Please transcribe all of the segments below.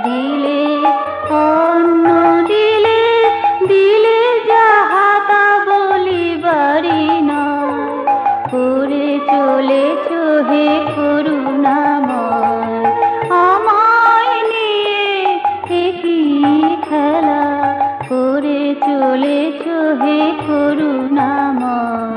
দিলে অন্ন দিলে দিলে যাহা তা বলিবারি নয়, করে চলেছ হে করুণাময়। আমায় নিয়ে কি খেলা করে চলেছ হে করুণাময়।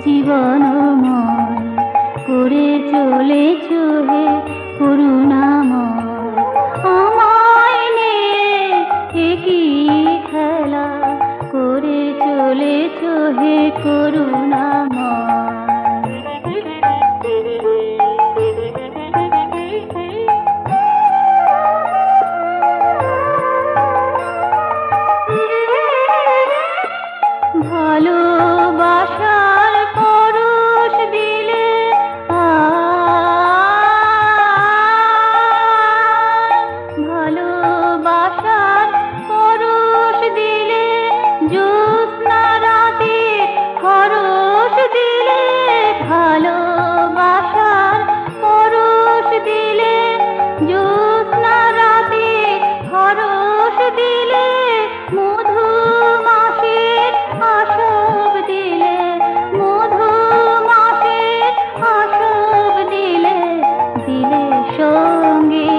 জীবনময় করে চলেছ হে করুণাময়। আমায় নিয়ে কি খেলা করে চলেছ হে করুণাময়। ভালোবাসার পরশ দিলে ভালোবাসার পরশ দিলে জ্যোৎস্না রাতে হরস দিলে, ভালোবাসার পরশ দিলে জ্যোৎস্না রাতে হরস দিলে, মধুমাসের আসব দিলে মধুমাসের আসব দিলে, দিলে সঙ্গে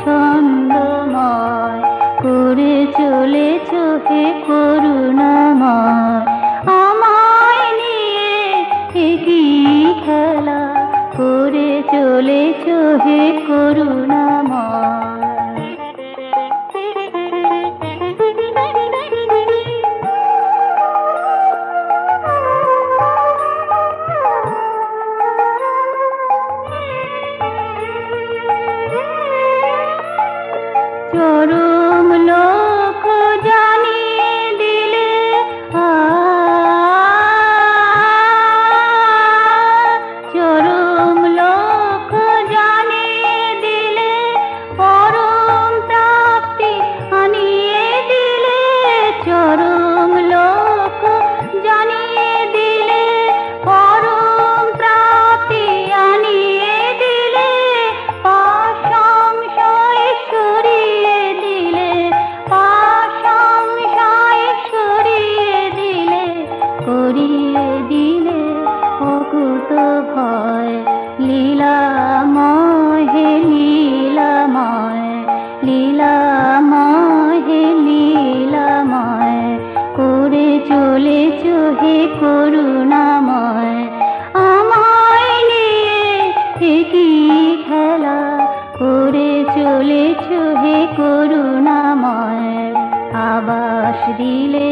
ছন্দময় করে চলেছ হে করুণাময়। আমায় নিয়ে কি খেলা করে চলেছ হে করুণাময়। চরম লোক জানিয়ে দিলে চরম লোক জানিয়ে দিলে, পরম প্রাপ্তি আনিয়ে দিলে, চরম লোক জানিয়ে দিলে, পরম প্রাপ্তি আনিয়ে দিলে, পাশাংশ সরিয়ে দিলে, পাশাংশ সরিয়ে দিলে, করিয়ে দিলে অকুত ভয়। লীলাময় হে লীলাময়, লীলাময় হে লীলাময় করে চলেছ হে করুণাময়। আমায় নিয়ে কি খেলা করে চলেছ হে করুণাময়। আবাস দিলে